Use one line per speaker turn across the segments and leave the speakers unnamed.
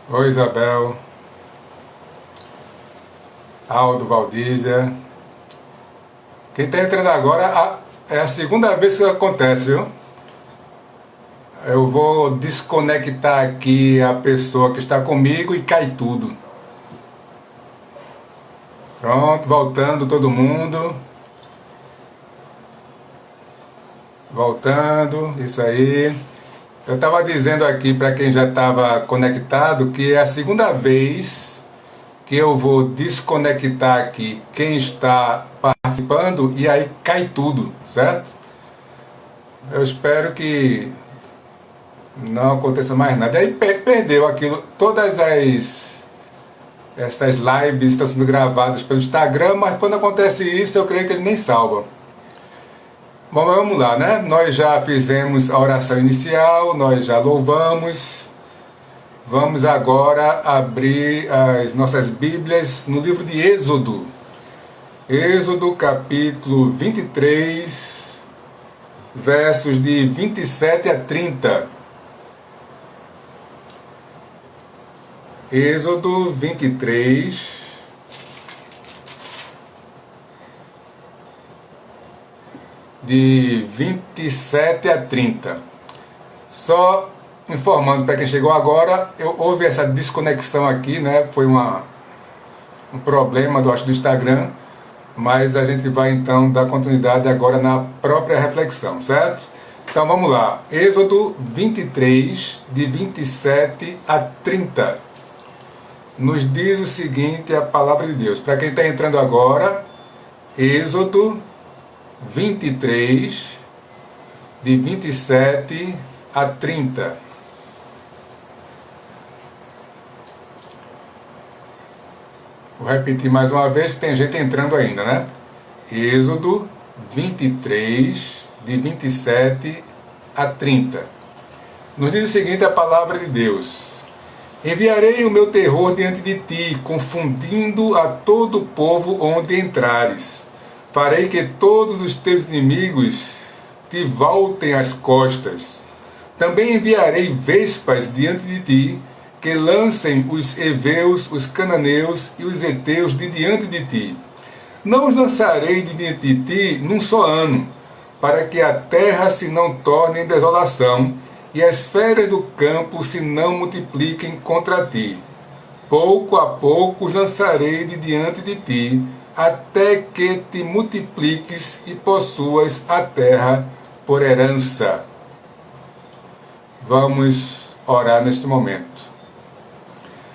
Oi, Isabel, Aldo, Valdízia. Quem está entrando agora é a segunda vez que isso acontece, viu? Eu vou desconectar aqui a pessoa que está comigo e cai tudo. Pronto, voltando todo mundo. Voltando, isso aí. Eu estava dizendo aqui para quem já estava conectado que é a segunda vez que eu vou desconectar aqui quem está participando e aí cai tudo, certo? Eu espero que não aconteça mais nada. Aí perdeu aquilo, essas lives estão sendo gravadas pelo Instagram, mas quando acontece isso eu creio que ele nem salva. Bom, vamos lá, né? Nós já fizemos a oração inicial, nós já louvamos. Vamos agora abrir as nossas Bíblias no livro de Êxodo. Êxodo capítulo 23, versos de 27 a 30. Êxodo 23, de 27 a 30. Só informando para quem chegou agora, houve essa desconexão aqui, né? Foi um problema do Instagram, mas a gente vai então dar continuidade agora na própria reflexão, certo? Então vamos lá, Êxodo 23, de 27 a 30. Nos diz o seguinte, a palavra de Deus. Para quem está entrando agora, Êxodo 23, de 27 a 30. Vou repetir mais uma vez que tem gente entrando ainda, né? Êxodo 23, de 27 a 30. Nos diz o seguinte a palavra de Deus. Enviarei o meu terror diante de ti, confundindo a todo o povo onde entrares. Farei que todos os teus inimigos te voltem as costas. Também enviarei vespas diante de ti, que lancem os heveus, os cananeus e os heteus de diante de ti. Não os lançarei de diante de ti num só ano, para que a terra se não torne em desolação, e as feras do campo se não multipliquem contra ti. Pouco a pouco os lançarei de diante de ti, até que te multipliques e possuas a terra por herança. Vamos orar neste momento.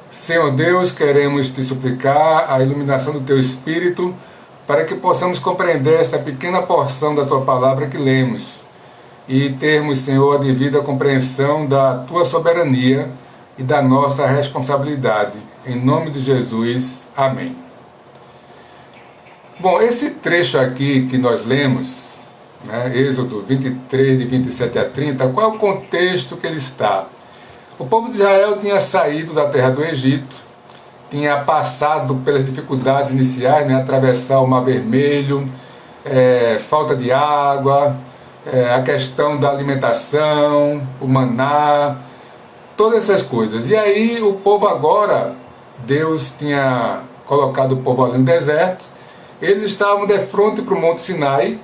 Senhor Deus, queremos te suplicar a iluminação do teu Espírito para que possamos compreender esta pequena porção da tua palavra que lemos e termos, Senhor, a devida compreensão da tua soberania e da nossa responsabilidade. Em nome de Jesus, amém. Bom, esse trecho aqui que nós lemos, né, Êxodo 23, de 27 a 30, qual é o contexto que ele está? O povo de Israel tinha saído da terra do Egito, tinha passado pelas dificuldades iniciais, né, atravessar o Mar Vermelho, falta de água, a questão da alimentação, o maná, todas essas coisas. E aí o povo agora, Deus tinha colocado o povo ali no deserto, eles estavam de frente para o Monte Sinai,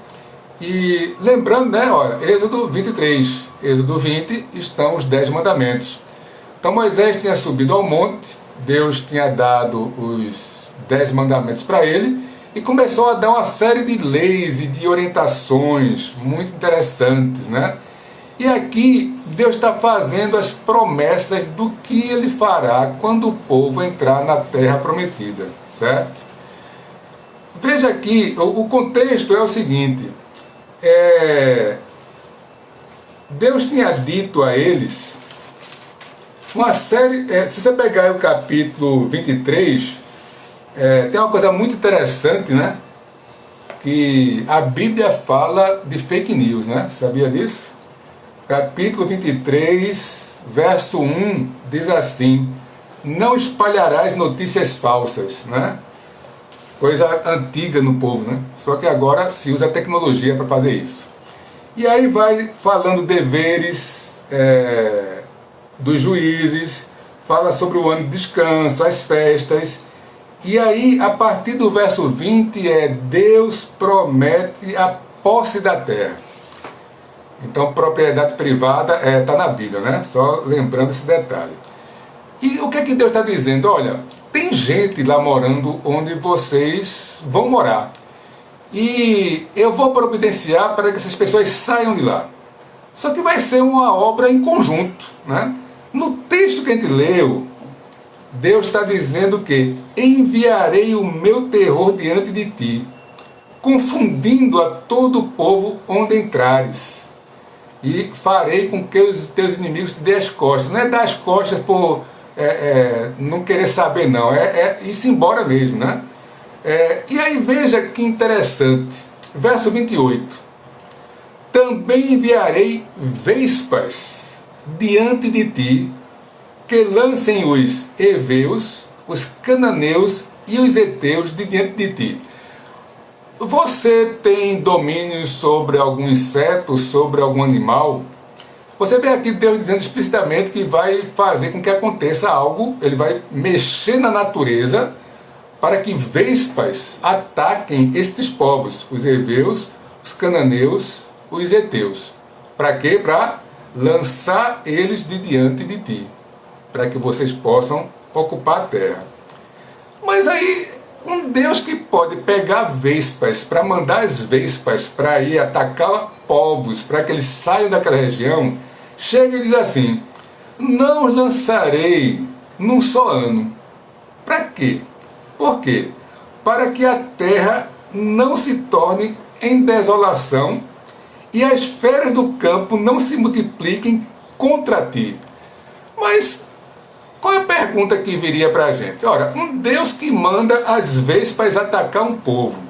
e lembrando, né, olha, Êxodo 23, Êxodo 20, estão os 10 mandamentos. Então Moisés tinha subido ao monte, Deus tinha dado os 10 mandamentos para ele, e começou a dar uma série de leis e de orientações muito interessantes, né? E aqui Deus está fazendo as promessas do que ele fará quando o povo entrar na terra prometida, certo? Veja aqui, o contexto é o seguinte, Deus tinha dito a eles uma série, se você pegar o capítulo 23, tem uma coisa muito interessante, né? Que a Bíblia fala de fake news, né? Sabia disso? Capítulo 23, verso 1, diz assim: não espalharás notícias falsas, né? Coisa antiga no povo, né? Só que agora se usa a tecnologia para fazer isso. E aí vai falando deveres dos juízes, fala sobre o ano de descanso, as festas. E aí, a partir do verso 20, Deus promete a posse da terra. Então, propriedade privada está na Bíblia, né? Só lembrando esse detalhe. E o que é que Deus está dizendo? Olha, tem gente lá morando onde vocês vão morar. E eu vou providenciar para que essas pessoas saiam de lá. Só que vai ser uma obra em conjunto, né? No texto que a gente leu, Deus está dizendo que enviarei o meu terror diante de ti, confundindo a todo o povo onde entrares, e farei com que os teus inimigos te dêem as costas. Não é dar as costas por não querer saber, não, é ir-se embora mesmo, né? E aí veja que interessante, verso 28. Também enviarei vespas diante de ti, que lancem os heveus, os cananeus e os heteus de diante de ti. Você tem domínio sobre algum inseto, sobre algum animal? Você vê aqui Deus dizendo explicitamente que vai fazer com que aconteça algo, ele vai mexer na natureza para que vespas ataquem estes povos, os heveus, os cananeus, os heteus. Para quê? Para lançar eles de diante de ti, para que vocês possam ocupar a terra. Mas aí, um Deus que pode pegar vespas, para mandar as vespas para ir atacar povos, para que eles saiam daquela região, chega e diz assim: não os lançarei num só ano. Para quê? Por quê? Para que a terra não se torne em desolação e as feras do campo não se multipliquem contra ti. Mas qual é a pergunta que viria para a gente? Ora, um Deus que manda as vespas atacar um povo,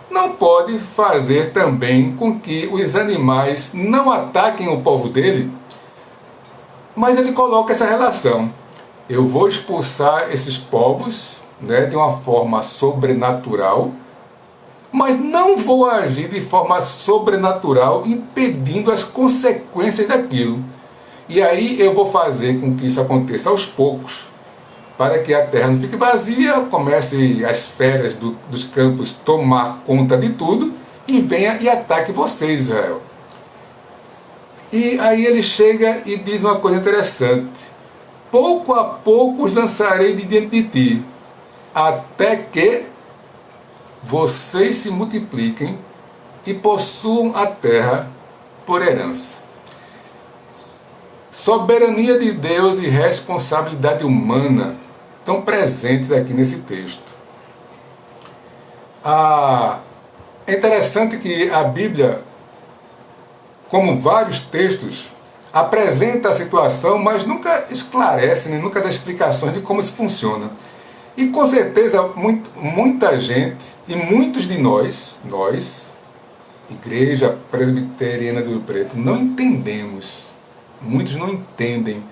não pode fazer também com que os animais não ataquem o povo dele? Mas ele coloca essa relação. Eu vou expulsar esses povos, né, de uma forma sobrenatural, mas não vou agir de forma sobrenatural impedindo as consequências daquilo. E aí eu vou fazer com que isso aconteça aos poucos, para que a terra não fique vazia, comece as feras dos campos tomar conta de tudo e venha e ataque vocês, Israel. E aí ele chega e diz uma coisa interessante: pouco a pouco os lançarei de diante de ti, até que vocês se multipliquem e possuam a terra por herança. Soberania de Deus e responsabilidade humana estão presentes aqui nesse texto. É interessante que a Bíblia, como vários textos, apresenta a situação, mas nunca esclarece, nem nunca dá explicações de como isso funciona. E com certeza muita gente, e muitos de nós, Igreja Presbiteriana do Rio Preto, não entendemos. Muitos não entendem.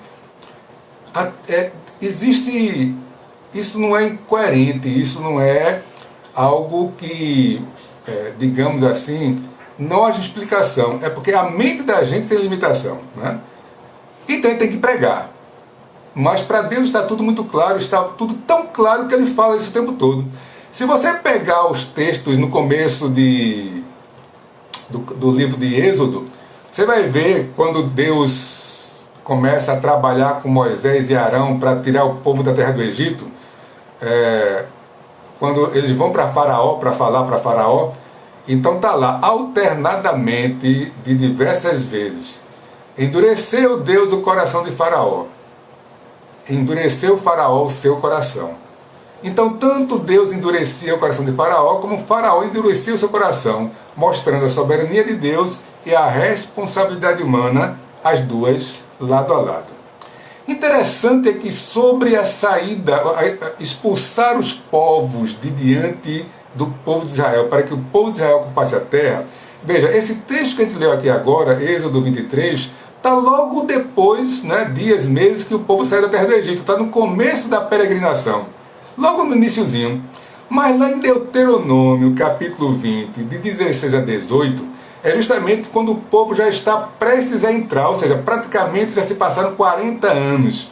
Isso não é incoerente, isso não é algo que, digamos assim, não haja explicação. É porque a mente da gente tem limitação, né? Então ele tem que pregar. Mas para Deus está tudo muito claro, está tudo tão claro que ele fala isso o tempo todo. Se você pegar os textos no começo do livro de Êxodo, você vai ver quando Deus começa a trabalhar com Moisés e Arão para tirar o povo da terra do Egito, quando eles vão para Faraó, para falar para Faraó, então está lá, alternadamente, de diversas vezes: endureceu Deus o coração de Faraó, endureceu Faraó o seu coração. Então tanto Deus endurecia o coração de Faraó, como Faraó endurecia o seu coração, mostrando a soberania de Deus e a responsabilidade humana, as duas lado a lado. Interessante é que sobre a saída, expulsar os povos de diante do povo de Israel, para que o povo de Israel ocupasse a terra, veja, esse texto que a gente leu aqui agora, Êxodo 23, está logo depois, né, dias, meses que o povo saiu da terra do Egito, está no começo da peregrinação, logo no iniciozinho. Mas lá em Deuteronômio, capítulo 20, de 16 a 18, é justamente quando o povo já está prestes a entrar, ou seja, praticamente já se passaram 40 anos.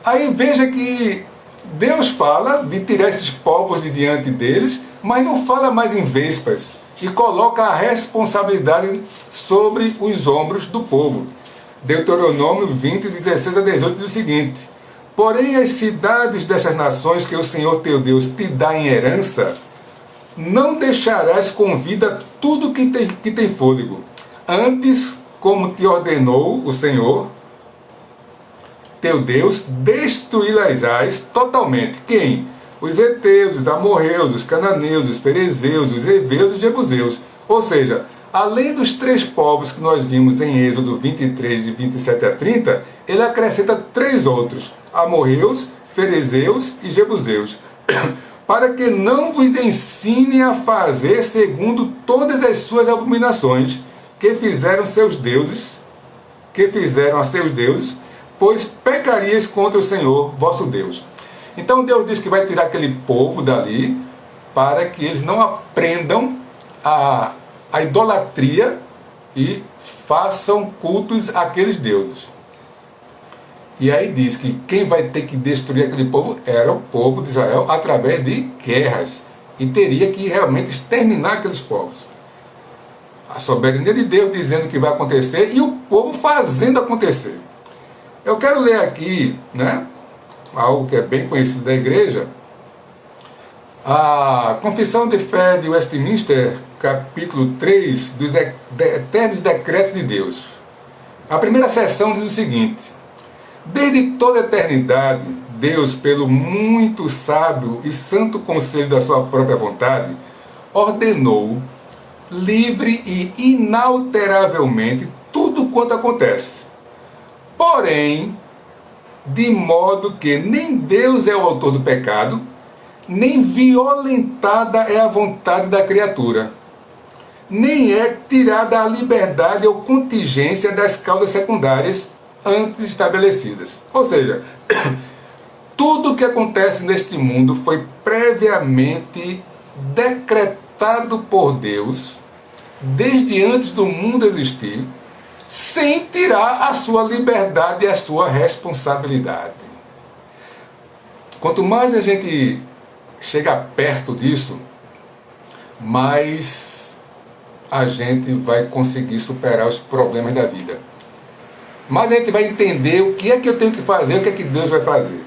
Aí veja que Deus fala de tirar esses povos de diante deles, mas não fala mais em vespas, e coloca a responsabilidade sobre os ombros do povo. Deuteronômio 20, 16 a 18 diz o seguinte: porém as cidades dessas nações que o Senhor teu Deus te dá em herança, não deixarás com vida tudo que tem fôlego. Antes, como te ordenou o Senhor teu Deus, destruí-las totalmente. Quem? Os heteus, os amorreus, os cananeus, os ferezeus, os heveus e os jebuseus. Ou seja, além dos 3 povos que nós vimos em Êxodo 23, de 27 a 30, ele acrescenta 3 outros: amorreus, ferezeus e jebuseus. Para que não vos ensine a fazer segundo todas as suas abominações que fizeram a seus deuses, pois pecarias contra o Senhor vosso Deus. Então Deus diz que vai tirar aquele povo dali para que eles não aprendam a idolatria e façam cultos àqueles deuses. E aí diz que quem vai ter que destruir aquele povo era o povo de Israel através de guerras. E teria que realmente exterminar aqueles povos. A soberania de Deus dizendo que vai acontecer e o povo fazendo acontecer. Eu quero ler aqui, né, algo que é bem conhecido da igreja, a Confissão de Fé de Westminster, capítulo 3, dos Eternos Decretos de Deus. A primeira seção diz o seguinte: desde toda a eternidade, Deus, pelo muito sábio e santo conselho da sua própria vontade, ordenou livre e inalteravelmente tudo quanto acontece. Porém, de modo que nem Deus é o autor do pecado, nem violentada é a vontade da criatura, nem é tirada a liberdade ou contingência das causas secundárias antes estabelecidas. Ou seja, tudo o que acontece neste mundo foi previamente decretado por Deus, desde antes do mundo existir, sem tirar a sua liberdade e a sua responsabilidade. Quanto mais a gente chega perto disso, mais a gente vai conseguir superar os problemas da vida. Mais a gente vai entender o que é que eu tenho que fazer, o que é que Deus vai fazer.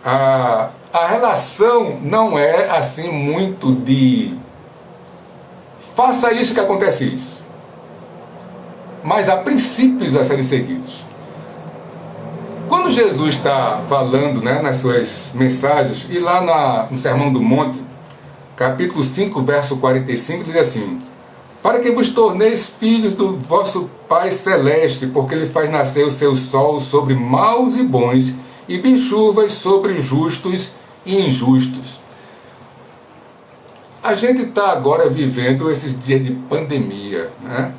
A relação não é assim muito de faça isso que acontece isso. Mas há princípios a serem seguidos. Quando Jesus está falando, né, nas suas mensagens, e lá no Sermão do Monte, capítulo 5, verso 45, diz assim: para que vos torneis filhos do vosso Pai Celeste, porque Ele faz nascer o seu sol sobre maus e bons, e vem chuvas sobre justos e injustos. A gente está agora vivendo esses dias de pandemia, né?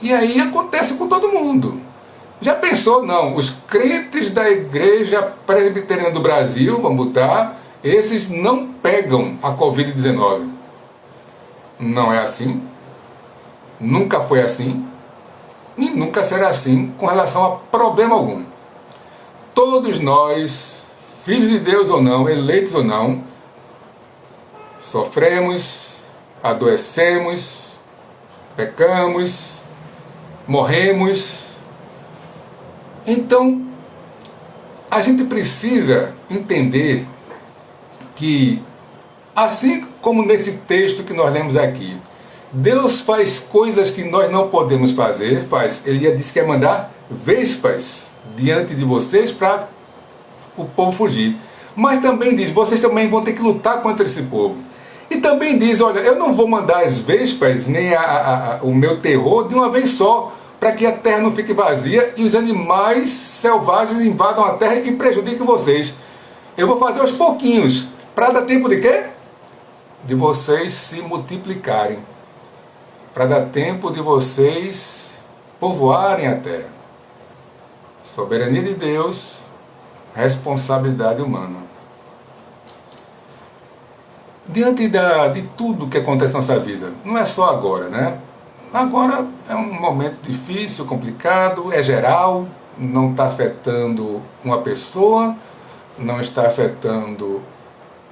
E aí acontece com todo mundo. Já pensou? Não, os crentes da Igreja Presbiteriana do Brasil, vamos botar, esses não pegam a Covid-19. Não é assim. Nunca foi assim. E nunca será assim com relação a problema algum. Todos nós, filhos de Deus ou não, eleitos ou não, sofremos, adoecemos, pecamos, morremos. Então, a gente precisa entender que, assim como nesse texto que nós lemos aqui, Deus faz coisas que nós não podemos fazer, Ele disse que ia mandar vespas diante de vocês para o povo fugir. Mas também diz, vocês também vão ter que lutar contra esse povo. E também diz, olha, eu não vou mandar as vespas, nem o meu terror de uma vez só, para que a terra não fique vazia e os animais selvagens invadam a terra e prejudiquem vocês. Eu vou fazer aos pouquinhos, para dar tempo de quê? De vocês se multiplicarem. Para dar tempo de vocês povoarem a terra. Soberania de Deus, responsabilidade humana. Diante de tudo que acontece na nossa vida, não é só agora, né? Agora é um momento difícil, complicado, é geral, não está afetando uma pessoa, não está afetando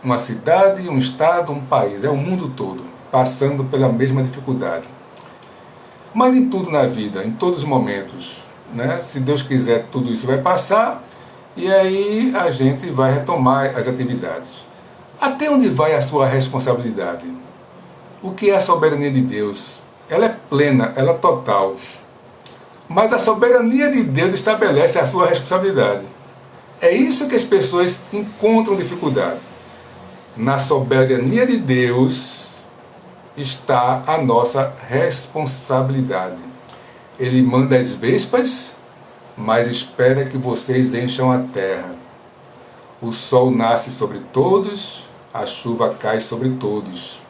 uma cidade, um estado, um país. É o mundo todo passando pela mesma dificuldade. Mas em tudo na vida, em todos os momentos, né? Se Deus quiser, tudo isso vai passar e aí a gente vai retomar as atividades. Até onde vai a sua responsabilidade? O que é a soberania de Deus? Ela é plena, ela é total. Mas a soberania de Deus estabelece a sua responsabilidade. É isso que as pessoas encontram dificuldade. Na soberania de Deus está a nossa responsabilidade. Ele manda as vespas, mas espera que vocês encham a terra. O sol nasce sobre todos, a chuva cai sobre todos.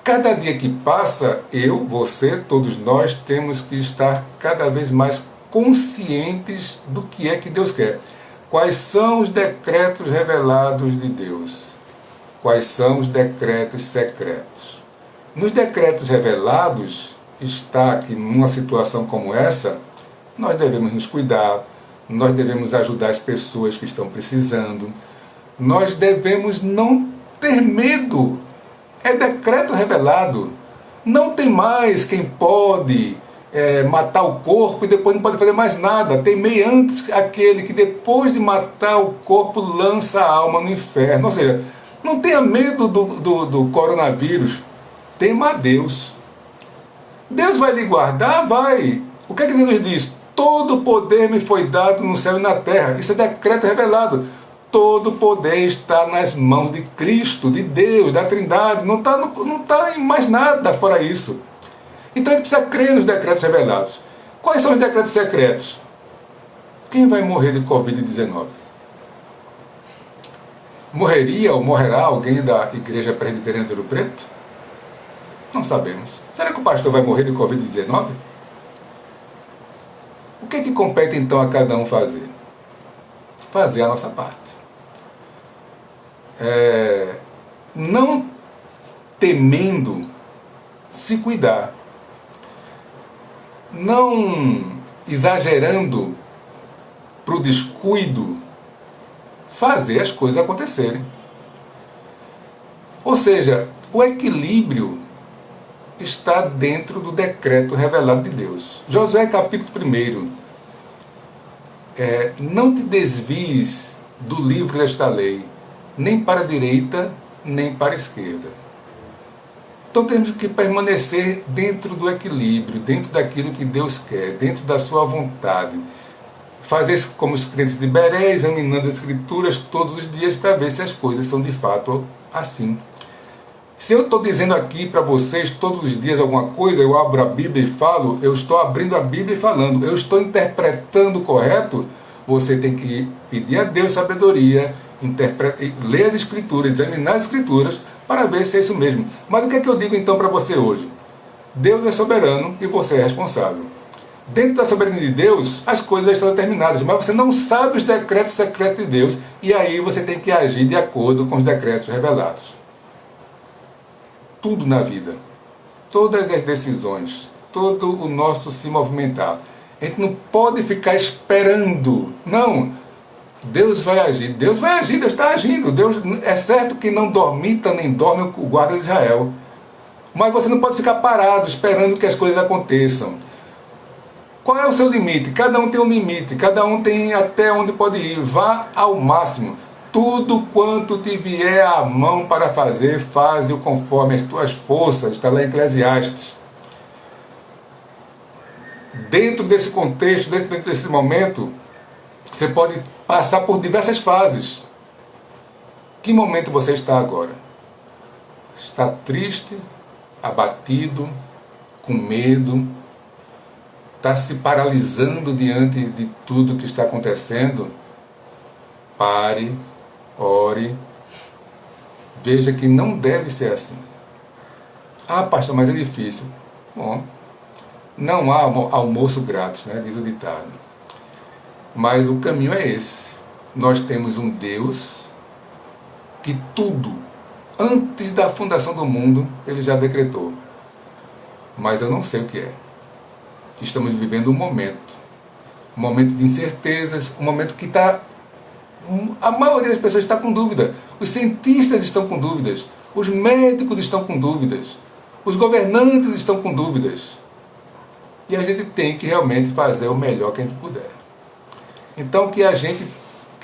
Cada dia que passa, eu, você, todos nós temos que estar cada vez mais conscientes do que é que Deus quer. Quais são os decretos revelados de Deus? Quais são os decretos secretos? Nos decretos revelados está que numa situação como essa, nós devemos nos cuidar, nós devemos ajudar as pessoas que estão precisando, nós devemos não ter medo. É decreto revelado. Não tem mais quem pode matar o corpo e depois não pode fazer mais nada. Temei antes aquele que depois de matar o corpo lança a alma no inferno. Ou seja, não tenha medo do coronavírus. Tema a Deus. Deus vai lhe guardar? Vai. O que é que Deus diz? Todo poder me foi dado no céu e na terra. Isso é decreto revelado. Todo o poder está nas mãos de Cristo, de Deus, da Trindade. Não está em mais nada fora isso. Então a gente precisa crer nos decretos revelados. Quais são os decretos secretos? Quem vai morrer de Covid-19? Morreria ou morrerá alguém da Igreja Presbiteriana de Ouro Preto? Não sabemos. Será que o pastor vai morrer de Covid-19? O que compete então a cada um fazer? Fazer a nossa parte. Não temendo, se cuidar. Não exagerando para o descuido, fazer as coisas acontecerem. Ou seja, o equilíbrio está dentro do decreto revelado de Deus. Josué capítulo 1. Não te desvies do livro desta lei, nem para a direita, nem para a esquerda. Então temos que permanecer dentro do equilíbrio, dentro daquilo que Deus quer, dentro da sua vontade. Fazer como os crentes de Beré, examinando as Escrituras todos os dias para ver se as coisas são de fato assim. Se eu estou dizendo aqui para vocês todos os dias alguma coisa, eu abro a Bíblia e falo, eu estou abrindo a Bíblia e falando, eu estou interpretando correto, você tem que pedir a Deus sabedoria, ler as Escrituras, examinar as Escrituras, para ver se é isso mesmo. Mas o que é que eu digo então para você hoje? Deus é soberano e você é responsável. Dentro da soberania de Deus, as coisas estão determinadas, mas você não sabe os decretos secretos de Deus, e aí você tem que agir de acordo com os decretos revelados. Tudo na vida, todas as decisões, todo o nosso se movimentar. A gente não pode ficar esperando. Não. Deus vai agir, Deus está agindo. Deus, é certo que não dormita nem dorme o guarda de Israel. Mas você não pode ficar parado esperando que as coisas aconteçam. Qual é o seu limite? Cada um tem um limite, cada um tem até onde pode ir. Vá ao máximo. Tudo quanto te vier à mão para fazer, faze-o conforme as tuas forças. Está lá em Eclesiastes. Dentro desse contexto, dentro desse momento, você pode passar por diversas fases. Que momento você está agora? Está triste, abatido, com medo? Está se paralisando diante de tudo que está acontecendo? Pare, ore, veja que não deve ser assim. Ah, pastor, mas é difícil. Bom, não há almoço grátis, né? Diz o ditado. Mas o caminho é esse. Nós temos um Deus que tudo, antes da fundação do mundo, Ele já decretou. Mas eu não sei o que é. Estamos vivendo um momento um momento de incertezas, um momento que a maioria das pessoas está com dúvida. Os cientistas estão com dúvidas, os médicos estão com dúvidas, os governantes estão com dúvidas. E a gente tem que realmente fazer o melhor que a gente puder. Então que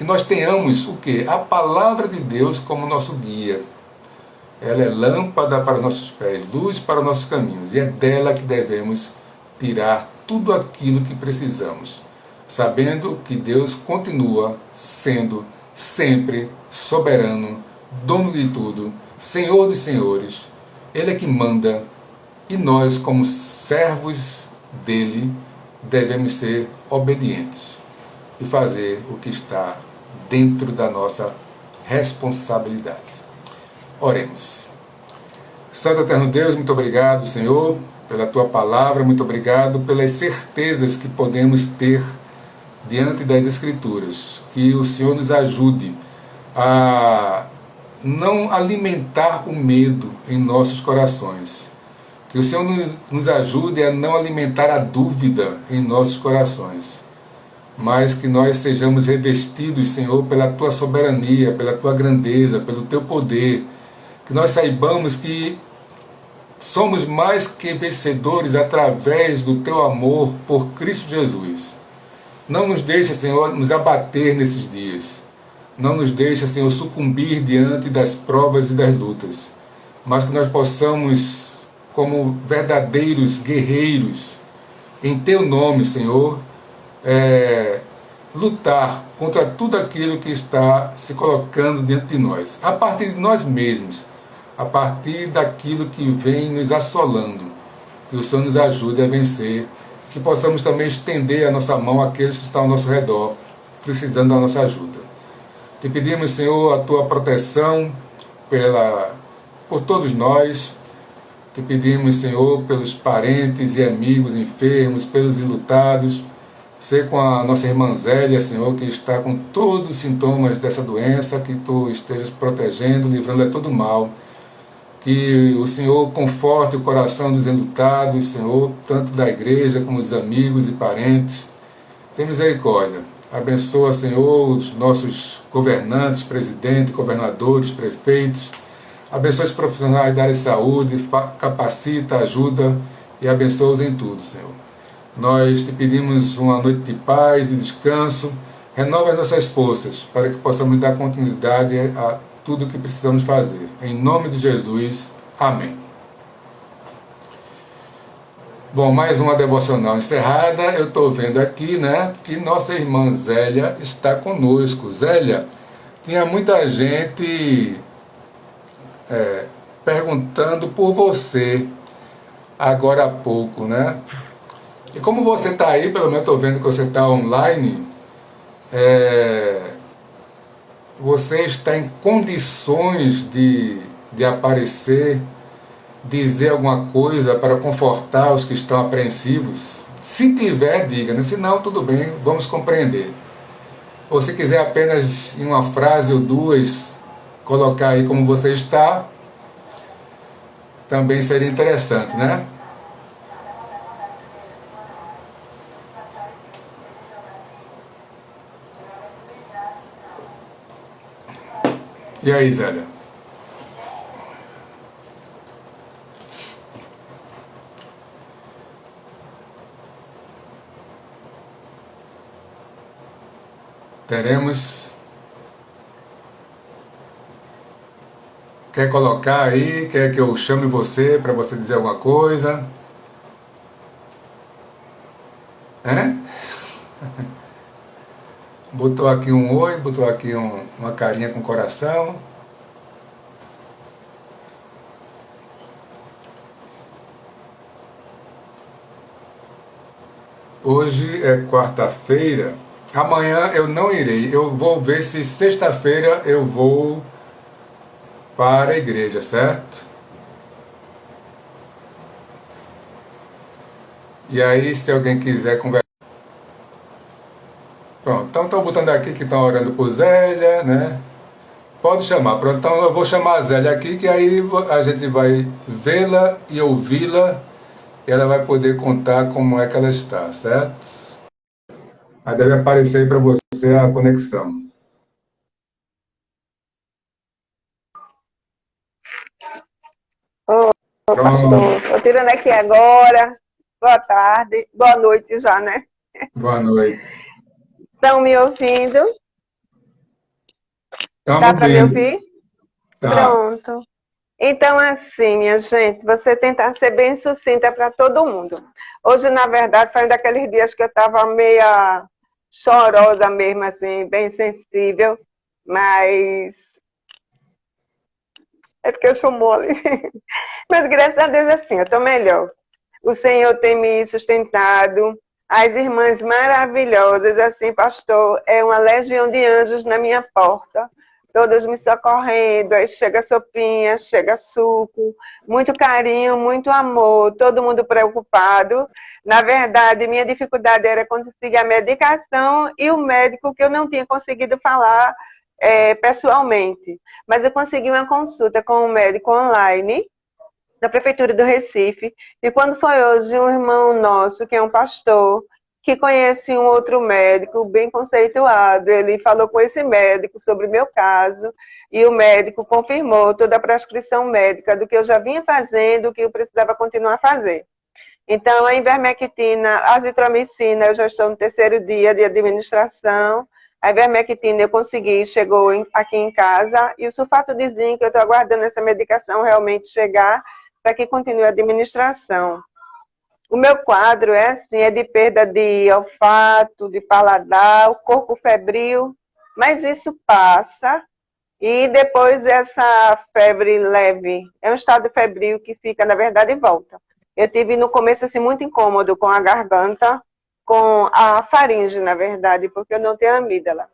nós tenhamos o quê? A palavra de Deus como nosso guia. Ela é lâmpada para os nossos pés, luz para os nossos caminhos. E é dela que devemos tirar tudo aquilo que precisamos, sabendo que Deus continua sendo sempre soberano, dono de tudo, Senhor dos senhores. Ele é que manda, e nós, como servos dele, devemos ser obedientes e fazer o que está dentro da nossa responsabilidade. Oremos. Santo Eterno Deus, muito obrigado, Senhor, pela Tua palavra, muito obrigado pelas certezas que podemos ter diante das Escrituras. Que o Senhor nos ajude a não alimentar o medo em nossos corações. Que o Senhor nos ajude a não alimentar a dúvida em nossos corações. Mas que nós sejamos revestidos, Senhor, pela Tua soberania, pela Tua grandeza, pelo Teu poder. Que nós saibamos que somos mais que vencedores através do Teu amor por Cristo Jesus. Não nos deixe, Senhor, nos abater nesses dias. Não nos deixe, Senhor, sucumbir diante das provas e das lutas. Mas que nós possamos, como verdadeiros guerreiros, em Teu nome, Senhor, lutar contra tudo aquilo que está se colocando diante de nós, a partir de nós mesmos, a partir daquilo que vem nos assolando. Que o Senhor nos ajude a vencer, que possamos também estender a nossa mão àqueles que estão ao nosso redor, precisando da nossa ajuda. Te pedimos, Senhor, a Tua proteção por todos nós. Te pedimos, Senhor, pelos parentes e amigos enfermos, pelos enlutados. Ser com a nossa irmã Zélia, Senhor, que está com todos os sintomas dessa doença, que Tu estejas protegendo, livrando de todo mal. Que o Senhor conforte o coração dos enlutados, Senhor, tanto da igreja como dos amigos e parentes. Tem misericórdia. Abençoa, Senhor, os nossos governantes, presidentes, governadores, prefeitos. Abençoa os profissionais da área de saúde, capacita, ajuda e abençoa-os em tudo, Senhor. Nós te pedimos uma noite de paz, de descanso. Renova as nossas forças para que possamos dar continuidade a tudo o que precisamos fazer. Em nome de Jesus. Amém. Bom, mais uma devocional encerrada. Eu estou vendo aqui, né, que nossa irmã Zélia está conosco. Zélia, tinha muita gente perguntando por você agora há pouco, né? E como você está aí, pelo menos estou vendo que você está online, você está em condições de aparecer, dizer alguma coisa para confortar os que estão apreensivos? Se tiver, diga, né? Se não, tudo bem, vamos compreender. Ou se quiser apenas em uma frase ou duas, colocar aí como você está, também seria interessante, né? E aí, Zélia? Teremos. Quer colocar aí? Quer que eu chame você para você dizer alguma coisa? Botou aqui um oi, botou aqui uma carinha com coração. Hoje é quarta-feira. Amanhã eu não irei. Eu vou ver se sexta-feira eu vou para a igreja, certo? E aí, se alguém quiser conversar. Pronto, então estão botando aqui que estão orando por Zélia, né? Pode chamar. Pronto, então eu vou chamar a Zélia aqui, que aí a gente vai vê-la e ouvi-la, e ela vai poder contar como é que ela está, certo? Aí deve aparecer aí para você a conexão.
Ô,
Pronto.
pastor, estou tirando aqui agora. Boa tarde, boa noite já, né?
Boa noite.
Estão me ouvindo? Dá
Estamos
para me
ouvindo.
ouvir?
Tá.
Pronto. Então, assim, minha gente, você tentar ser bem sucinta para todo mundo. Hoje, na verdade, foi um daqueles dias que eu estava meia chorosa mesmo, assim, bem sensível, mas é porque eu sou mole. Mas graças a Deus, assim, eu estou melhor. O Senhor tem me sustentado. As irmãs maravilhosas, assim, pastor, é uma legião de anjos na minha porta. Todas me socorrendo, aí chega sopinha, chega suco, muito carinho, muito amor, todo mundo preocupado. Na verdade, minha dificuldade era conseguir a medicação e o médico que eu não tinha conseguido falar pessoalmente. Mas eu consegui uma consulta com um médico online da Prefeitura do Recife. E quando foi hoje, um irmão nosso, que é um pastor, que conhece um outro médico bem conceituado, ele falou com esse médico sobre o meu caso, e o médico confirmou toda a prescrição médica do que eu já vinha fazendo, o que eu precisava continuar a fazer. Então, a ivermectina, a azitromicina, eu já estou no terceiro dia de administração. A ivermectina eu consegui, chegou aqui em casa. E o sulfato de zinco, eu estou aguardando essa medicação realmente chegar para que continue a administração. O meu quadro é assim, é de perda de olfato, de paladar, o corpo febril, mas isso passa. E depois essa febre leve, é um estado febril que fica, na verdade, e volta. Eu tive no começo assim muito incômodo com a garganta, com a faringe, na verdade, porque eu não tenho amígdala.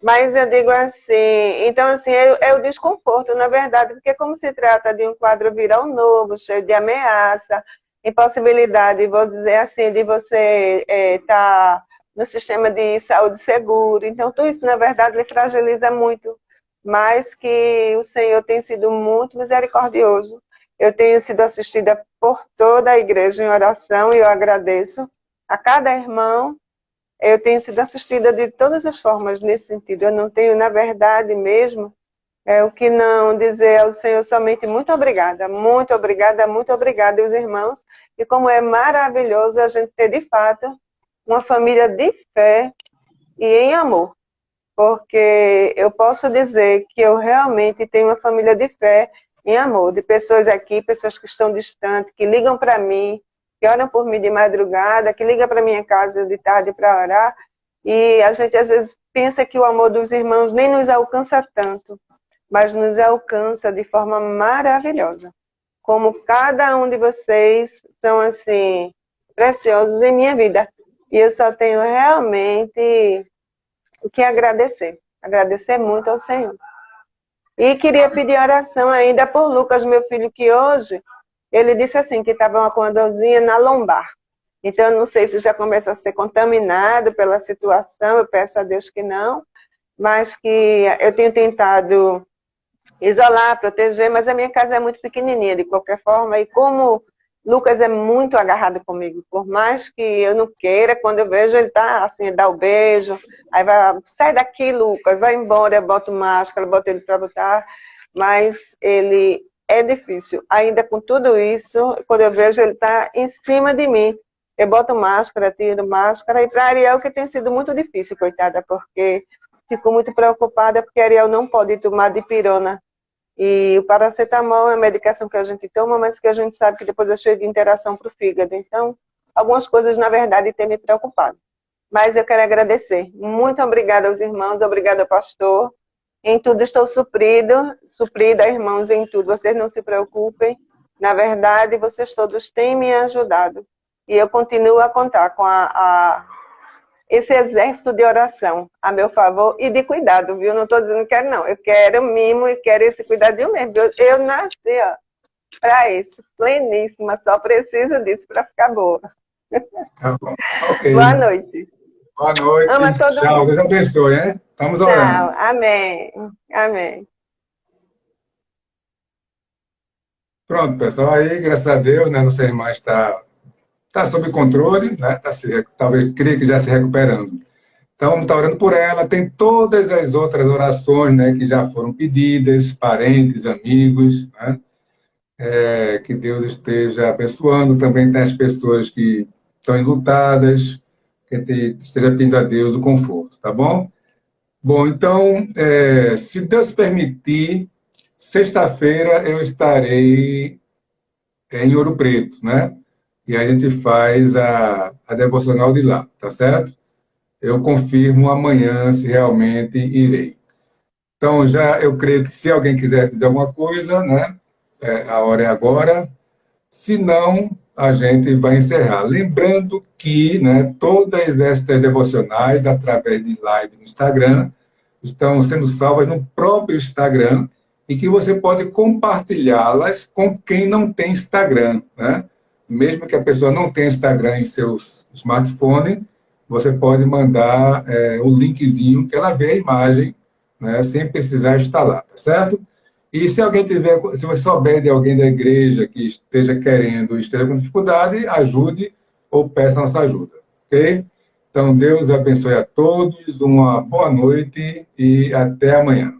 Mas eu digo assim, então assim, é o desconforto, na verdade, porque como se trata de um quadro viral novo, cheio de ameaça, impossibilidade, vou dizer assim, de você estar no sistema de saúde seguro. Então, tudo isso, na verdade, lhe fragiliza muito, mas que o Senhor tem sido muito misericordioso. Eu tenho sido assistida por toda a igreja em oração e eu agradeço a cada irmão. Eu tenho sido assistida de todas as formas nesse sentido. Eu não tenho, na verdade mesmo, o que não dizer ao Senhor somente muito obrigada, muito obrigada, muito obrigada, e os irmãos. E como é maravilhoso a gente ter, de fato, uma família de fé e em amor. Porque eu posso dizer que eu realmente tenho uma família de fé em amor, de pessoas aqui, pessoas que estão distantes, que ligam para mim, que oram por mim de madrugada, que ligam para minha casa de tarde para orar, e a gente às vezes pensa que o amor dos irmãos nem nos alcança tanto, mas nos alcança de forma maravilhosa. Como cada um de vocês são assim preciosos em minha vida. E eu só tenho realmente o que agradecer. Agradecer muito ao Senhor. E queria pedir oração ainda por Lucas, meu filho, que hoje ele disse assim, que estava com uma dorzinha na lombar. Então, eu não sei se já começa a ser contaminado pela situação, eu peço a Deus que não, mas que eu tenho tentado isolar, proteger, mas a minha casa é muito pequenininha, de qualquer forma, e como Lucas é muito agarrado comigo, por mais que eu não queira, quando eu vejo ele tá assim, dá o beijo, aí vai, sai daqui, Lucas, vai embora, eu boto máscara, boto ele para botar, mas ele é difícil. Ainda com tudo isso, quando eu vejo ele tá em cima de mim, eu boto máscara, tiro máscara, e para Ariel que tem sido muito difícil, coitada, porque fico muito preocupada, porque Ariel não pode tomar dipirona. E o paracetamol é uma medicação que a gente toma, mas que a gente sabe que depois é cheio de interação para o fígado. Então, algumas coisas, na verdade, têm me preocupado. Mas eu quero agradecer. Muito obrigada aos irmãos, obrigada ao pastor. Em tudo estou suprida, irmãos, em tudo. Vocês não se preocupem. Na verdade, vocês todos têm me ajudado. E eu continuo a contar com esse exército de oração a meu favor e de cuidado, viu? Não estou dizendo que quero, não. Eu quero mimo e quero esse cuidadinho mesmo. Eu nasci, ó, para isso, pleníssima, só preciso disso para ficar boa.
Tá bom.
Boa
Ok.
noite.
Boa noite.
Ama todo
Tchau. Deus
mundo.
abençoe, né? Estamos
Tchau.
orando.
Amém. Amém.
Pronto, pessoal. Aí, graças a Deus, né? Nossa irmã está sob controle, né? Talvez creio que já se recuperando. Então, vamos estar orando por ela. Tem todas as outras orações, né, que já foram pedidas, parentes, amigos, né? Que Deus esteja abençoando. Também tem as pessoas que estão enlutadas, que esteja pedindo a Deus o conforto, tá bom? Bom, então, se Deus permitir, sexta-feira eu estarei em Ouro Preto, né? E a gente faz a devocional de lá, tá certo? Eu confirmo amanhã se realmente irei. Então, já eu creio que se alguém quiser dizer alguma coisa, né? A hora é agora. Se não, a gente vai encerrar. Lembrando que, né, todas estas devocionais, através de live no Instagram, estão sendo salvas no próprio Instagram e que você pode compartilhá-las com quem não tem Instagram, né? Mesmo que a pessoa não tenha Instagram em seu smartphone, você pode mandar o linkzinho que ela vê a imagem, né, sem precisar instalar, tá certo? E se alguém tiver, se você souber de alguém da igreja que esteja querendo, esteja com dificuldade, ajude ou peça nossa ajuda, ok? Então, Deus abençoe a todos, uma boa noite e até amanhã.